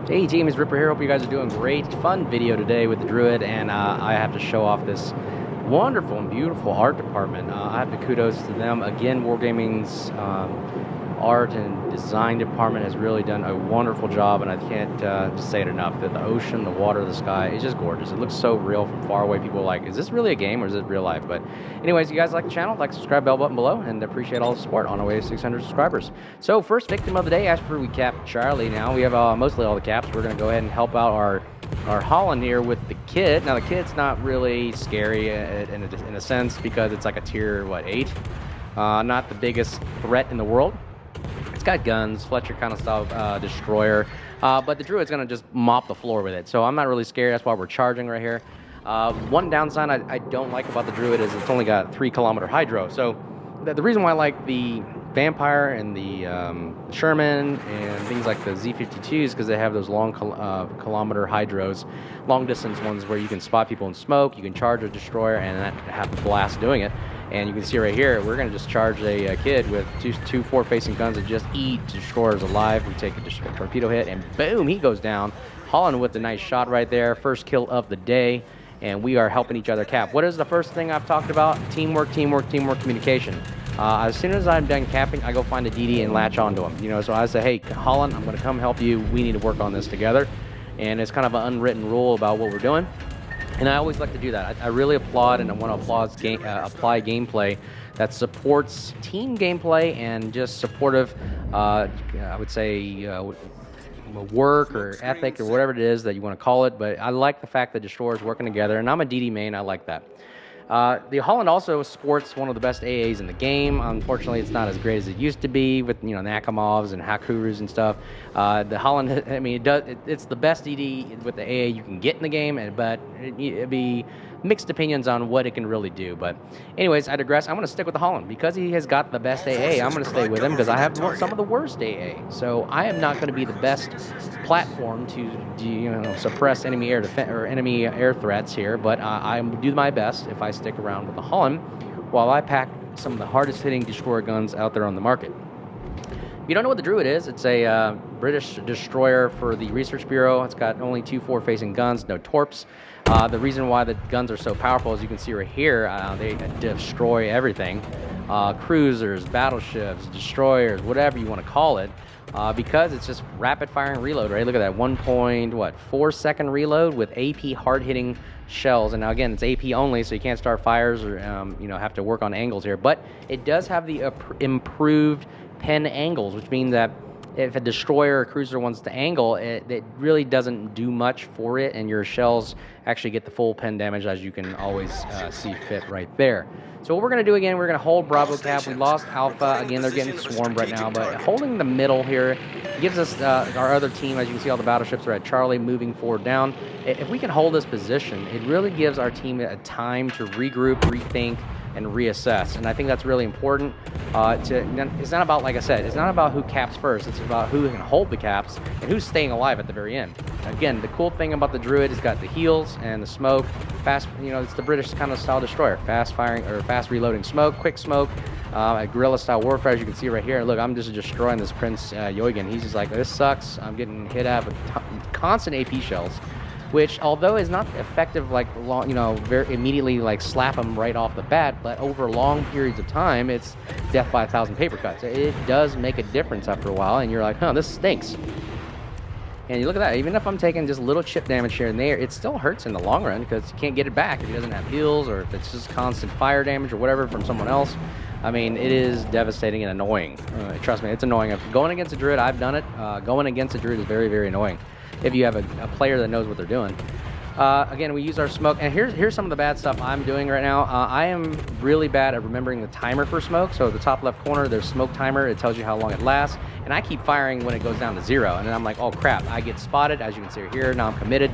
Hey team, it's Ripper here. Hope you guys are doing great. Fun video today with the Druid, and I have to show off this wonderful and beautiful art department. I have to kudos to them. Again, Wargaming's art and design department has really done a wonderful job, and I can't just say it enough. That the ocean, the water, the sky, it's just gorgeous. It looks so real from far away. People are like, is this really a game or is it real life? But anyways, you guys like the channel, like subscribe, bell button below, and appreciate all the support on our way to 600 subscribers. So first victim of the day, after we cap Charlie now, we have mostly all the caps. We're going to go ahead and help out our Holland here with the kid. Now the kid's not really scary in a sense because it's like a tier, what, 8? Not the biggest threat in the world. It's got guns, Fletcher kind of style destroyer, but the Druid's going to just mop the floor with it. So I'm not really scared. That's why we're charging right here. One downside I don't like about the Druid is it's only got 3-kilometer hydro. So the reason why I like the Vampire and the Sherman and things like the Z52s because they have those long kilometer hydros, long distance ones where you can spot people in smoke, you can charge a destroyer and have a blast doing it. And you can see right here, we're going to just charge a kid with two forward-facing guns that just eat destroyers alive. We take a torpedo hit, and boom, he goes down. Holland with a nice shot right there. First kill of the day, and we are helping each other cap. What is the first thing I've talked about? Teamwork, teamwork, teamwork, communication. As soon as I'm done capping, I go find a DD and latch onto him. You know, so I say, hey, Holland, I'm going to come help you. We need to work on this together. And it's kind of an unwritten rule about what we're doing. And I always like to do that. I really applaud and I want to apply gameplay that supports team gameplay and just supportive, I would say, work or ethic or whatever it is that you want to call it. But I like the fact that destroyers working together, and I'm a DD main. I like that. The Holland also sports one of the best AAs in the game. Unfortunately, it's not as great as it used to be with, you know, Nakamovs and Hakurus and stuff. The Holland, I mean, it's the best DD with the AA you can get in the game, but it'd be mixed opinions on what it can really do. But anyways, I digress. I'm going to stick with the Holland because he has got the best AA. I'm going to stay with him because I have some of the worst AA. So I am not going to be the best platform to suppress enemy air enemy air threats here, but I do my best if I stick around with the Holland while I pack some of the hardest hitting destroyer guns out there on the market. If you don't know what the Druid is, it's a British destroyer for the Research Bureau. It's got only 2 forward-facing guns, no torps. The reason why the guns are so powerful, as you can see right here, they destroy everything. Cruisers, battleships, destroyers, whatever you want to call it, because it's just rapid firing reload, right? Look at that 1.4 second reload with AP hard-hitting shells. And now again, it's AP only, so you can't start fires or have to work on angles here. But it does have the improved pen angles, which means that if a destroyer or cruiser wants to angle, it really doesn't do much for it, and your shells actually get the full pen damage, as you can always see fit right there. So what we're going to do again, we're going to hold Bravo cap. We lost Alpha. Again, they're getting swarmed right now, but holding the middle here gives us our other team, as you can see, all the battleships are at Charlie moving forward down. If we can hold this position, it really gives our team a time to regroup, rethink, and reassess. And I think that's really important. It's not about, like I said, it's not about who caps first. It's about who can hold the caps and who's staying alive at the very end. Again, the cool thing about the Druid is got the heals and the smoke. Fast, it's the British kind of style destroyer. Fast firing or fast reloading smoke, quick smoke, guerrilla style warfare, as you can see right here. Look, I'm just destroying this Prince Eugen. He's just like, this sucks. I'm getting hit at with constant AP shells, which, although is not effective, like very immediately, like slap them right off the bat, but over long periods of time, it's death by 1,000 paper cuts. It does make a difference after a while, and you're like, huh, this stinks. And you look at that, even if I'm taking just little chip damage here and there, it still hurts in the long run because you can't get it back if he doesn't have heals or if it's just constant fire damage or whatever from someone else. I mean, it is devastating and annoying. Trust me, it's annoying. If going against a Druid, I've done it. Going against a Druid is very, very annoying if you have a player that knows what they're doing. Again, we use our smoke, and here's some of the bad stuff I'm doing right now. I am really bad at remembering the timer for smoke. So the top left corner, there's smoke timer. It tells you how long it lasts, and I keep firing when it goes down to 0, and then I'm like, oh crap, I get spotted, as you can see here. Now I'm committed,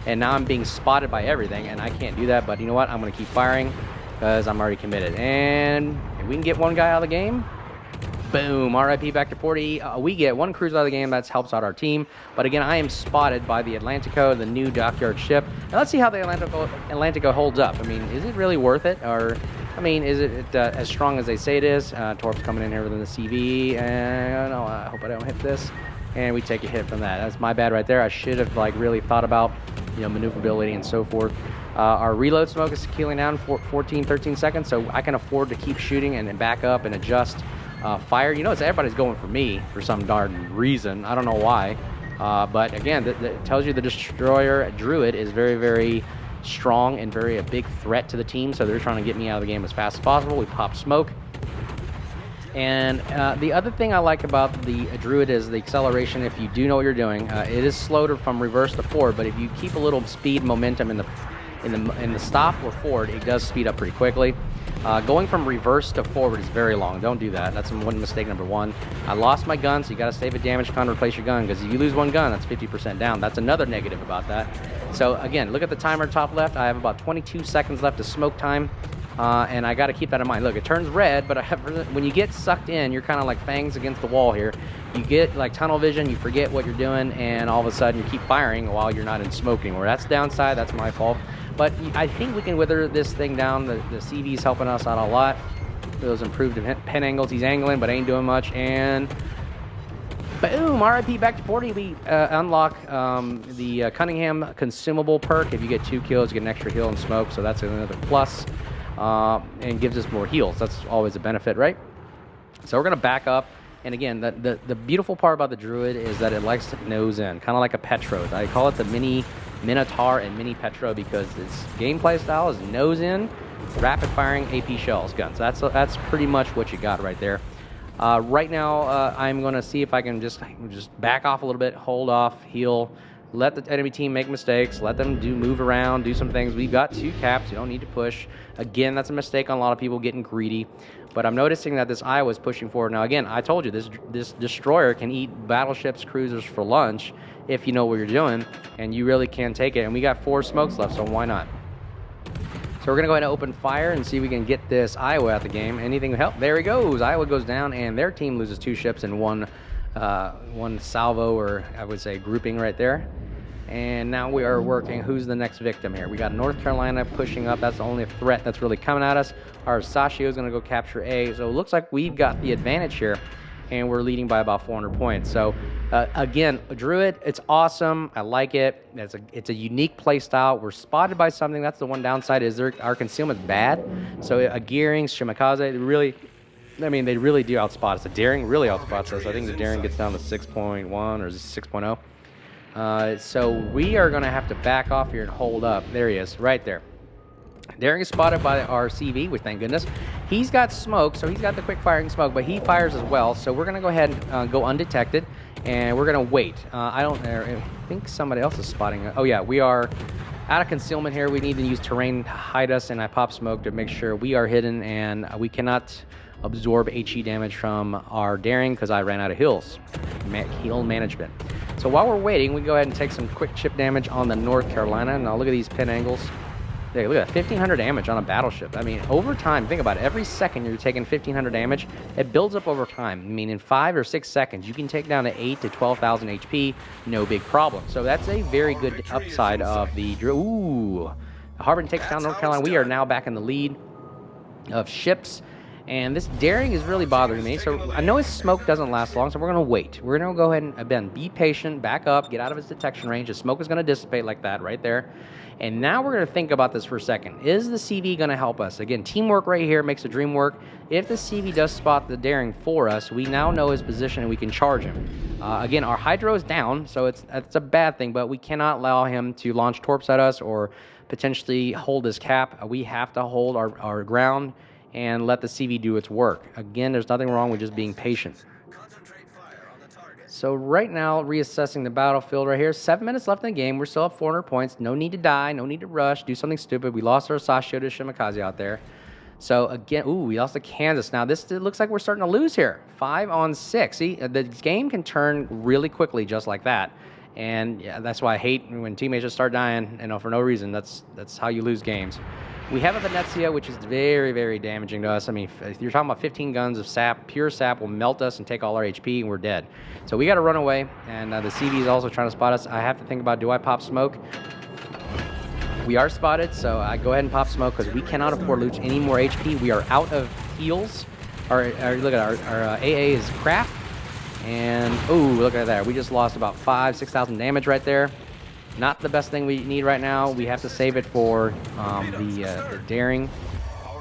and now I'm being spotted by everything, and I can't do that. But you know what? I'm going to keep firing because I'm already committed. And if we can get one guy out of the game, boom, RIP back to 40. We get one cruise out of the game. That helps out our team. But again, I am spotted by the Atlantico, the new dockyard ship. Now let's see how the Atlantico holds up. I mean, is it really worth it? Or, I mean, is it as strong as they say it is? Torp's coming in here with the CV. And I hope I don't hit this. and we take a hit from that. That's my bad right there. I should have like really thought about, you know, maneuverability and so forth. Our reload smoke is killing down 14, 13 seconds, so I can afford to keep shooting and then back up and adjust fire. You know, everybody's going for me for some darn reason. I don't know why. But again, that tells you the Destroyer Druid is very, very strong and a big threat to the team, so they're trying to get me out of the game as fast as possible. We pop smoke. And the other thing I like about the Druid is the acceleration. If you do know what you're doing, it is slowed from reverse to forward, but if you keep a little speed momentum in the stop or forward, it does speed up pretty quickly. Going from reverse to forward is very long. Don't do that. That's one mistake number one. I lost my gun, so you got to save a damage con to replace your gun, because if you lose one gun, that's 50% down. That's another negative about that. So again, look at the timer top left. I have about 22 seconds left of smoke time. And I got to keep that in mind. Look, it turns red, but when you get sucked in, you're kind of like fangs against the wall here. You get like tunnel vision, you forget what you're doing, and all of a sudden you keep firing while you're not in smoke anymore. That's the downside. That's my fault. But I think we can wither this thing down. The CV's helping us out a lot. Those improved pin angles. He's angling, but ain't doing much. And boom, RIP back to 40. We unlock the Cunningham consumable perk. If you get 2 kills, you get an extra heal and smoke, so that's another plus. And gives us more heals. That's always a benefit, right? So we're going to back up. And again, the beautiful part about the Druid is that it likes to nose in, kind of like a Petro. I call it the mini Minotaur and mini Petro because its gameplay style is nose in, rapid firing AP shells guns. That's pretty much what you got right there. Right now, I'm going to see if I can just back off a little bit, hold off, heal, let the enemy team make mistakes, let them move around, do some things. We've got 2 caps, you don't need to push. Again, that's a mistake on a lot of people getting greedy. But I'm noticing that this Iowa is pushing forward. Now again, I told you, this Destroyer can eat battleships, cruisers for lunch if you know what you're doing, and you really can take it. And we got 4 smokes left, so why not? So we're going to go ahead and open fire and see if we can get this Iowa out the game. Anything to help? There he goes. Iowa goes down, and their team loses 2 ships and one salvo, or I would say grouping right there. And now we are working. Who's the next victim here? We got North Carolina pushing up. That's the only threat that's really coming at us. Our Sashio is going to go capture A. So it looks like we've got the advantage here, and we're leading by about 400 points. So again, Druid, it's awesome. I like it. It's a unique play style. We're spotted by something. That's the one downside, is our concealment's bad. So Gearing, Shimakaze, they really do outspot us. The Daring really outspots us. I think the Daring gets down to 6.1 or 6.0. So we are going to have to back off here and hold up. There he is, right there. Daring is spotted by our CV, which thank goodness. He's got smoke, so he's got the quick firing smoke, but he fires as well. So we're going to go ahead and go undetected, and we're going to wait. I think somebody else is spotting. Oh yeah, we are out of concealment here. We need to use terrain to hide us, and I pop smoke to make sure we are hidden, and we cannot absorb HE damage from our Daring because I ran out of heals. Heal management. So while we're waiting, we go ahead and take some quick chip damage on the North Carolina. Now look at these pin angles. There, look at that, 1,500 damage on a battleship. I mean, over time, think about it. Every second you're taking 1,500 damage, it builds up over time. I mean, in 5 or 6 seconds, you can take down to 8 to 12,000 HP, no big problem. So that's a very good upside of the Druid. Ooh, Harbin takes down North Carolina. We are now back in the lead of ships. And this Daring is really bothering me. So I know his smoke doesn't last long, so we're going to wait. We're going to go ahead and, again, be patient, back up, get out of his detection range. The smoke is going to dissipate like that right there. And now we're going to think about this for a second. Is the CV going to help us? Again, teamwork right here makes the dream work. If the CV does spot the Daring for us, we now know his position and we can charge him. Again, our Hydro is down, so it's a bad thing, but we cannot allow him to launch torps at us or potentially hold his cap. We have to hold our ground and let the CV do its work. Again, there's nothing wrong with just being patient. So right now, reassessing the battlefield right here. 7 minutes left in the game. We're still at 400 points. No need to die. No need to rush. Do something stupid. We lost our Sashio to Shimakaze out there. So again, ooh, we lost to Kansas. Now this looks like we're starting to lose here. 5 on 6. See, the game can turn really quickly just like that. And yeah, that's why I hate when teammates just start dying, for no reason. That's how you lose games. We have a Venezia, which is very, very damaging to us. I mean, if you're talking about 15 guns of sap, pure sap will melt us and take all our HP, and we're dead. So we got to run away, and the CV is also trying to spot us. I have to think about, do I pop smoke? We are spotted, so I go ahead and pop smoke because we cannot afford to lose any more HP. We are out of heals. Look at our AA is crap. And, ooh, look at that. We just lost about 6,000 damage right there. Not the best thing we need right now. We have to save it for the daring.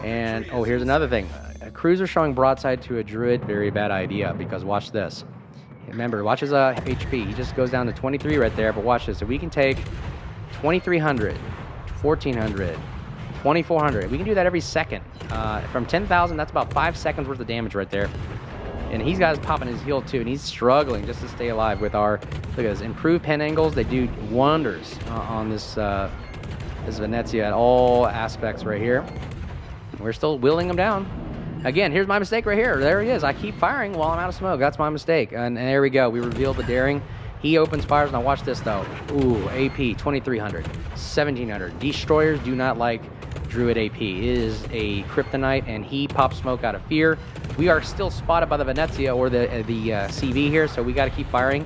And, oh, here's another thing. A cruiser showing broadside to a druid, very bad idea, because watch this. Remember, watch his HP. He just goes down to 23 right there, but watch this. So we can take 2,300, 1,400, 2,400. We can do that every second. From 10,000, that's about 5 seconds worth of damage right there. And he's got us popping his heal too, and he's struggling just to stay alive with our, look at this, improved pen angles. They do wonders on this Venezia at all aspects right here. We're still wheeling him down. Again, here's my mistake right here. There he is. I keep firing while I'm out of smoke. That's my mistake. And there we go. We revealed the daring. He opens fires. Now watch this though. Ooh, AP 2,300, 1,700. Destroyers do not like Druid AP. It is a kryptonite, and he pops smoke out of fear. We are still spotted by the Venezia or the CV here, so we got to keep firing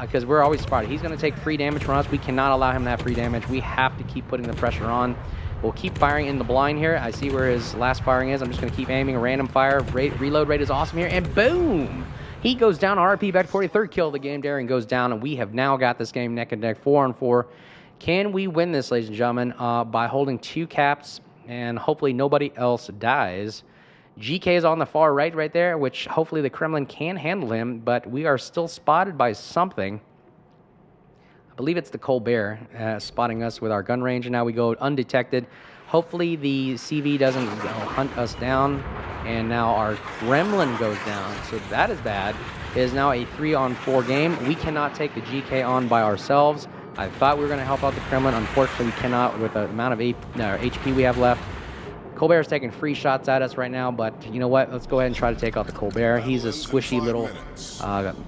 because we're always spotted. He's going to take free damage from us. We cannot allow him to have free damage. We have to keep putting the pressure on. We'll keep firing in the blind here. I see where his last firing is. I'm just going to keep aiming a random fire. Reload rate is awesome here, and boom! He goes down. RP back 43rd kill of the game. Daring goes down, and we have now got this game neck and neck, 4-on-4. Can we win this, ladies and gentlemen, by holding 2 caps and hopefully nobody else dies? GK is on the far right there, which hopefully the Kremlin can handle him, but we are still spotted by something. I believe it's the Colbert spotting us with our gun range, and now we go undetected. Hopefully the CV doesn't hunt us down, and now our Kremlin goes down, so that is bad. It is now a 3-on-4 game. We cannot take the GK on by ourselves. I thought we were going to help out the Kremlin. Unfortunately, we cannot with the amount of HP we have left. Colbert is taking free shots at us right now, but you know what? Let's go ahead and try to take out the Colbert. He's a squishy little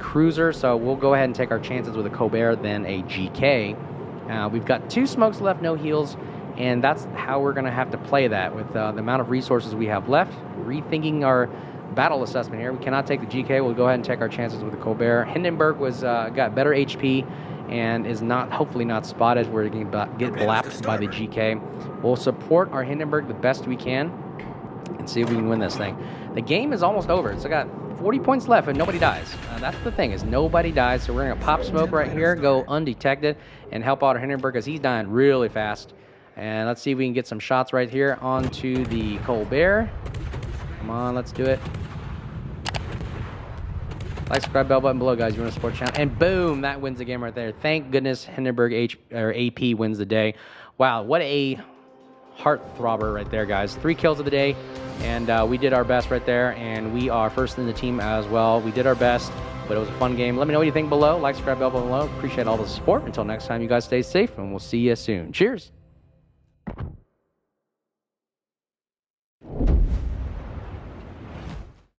cruiser, so we'll go ahead and take our chances with a Colbert than a GK. We've got 2 smokes left, no heals, and that's how we're going to have to play that with the amount of resources we have left. Rethinking our battle assessment here. We cannot take the GK. We'll go ahead and take our chances with the Colbert. Hindenburg was got better HP and is hopefully not spotted. We're going to get blapped by the GK. We'll support our Hindenburg the best we can and see if we can win this thing. The game is almost over. It's got 40 points left and nobody dies. That's the thing, is nobody dies. So we're going to pop smoke right here, go undetected, and help out our Hindenburg because he's dying really fast. And let's see if we can get some shots right here onto the Colbert. Come on, let's do it. Like, subscribe, bell button below, guys. You want to support the channel. And boom, that wins the game right there. Thank goodness Hindenburg AP wins the day. Wow, what a heart-throbber right there, guys. 3 kills of the day, and we did our best right there, and we are first in the team as well. We did our best, but it was a fun game. Let me know what you think below. Like, subscribe, bell button below. Appreciate all the support. Until next time, you guys stay safe, and we'll see you soon. Cheers.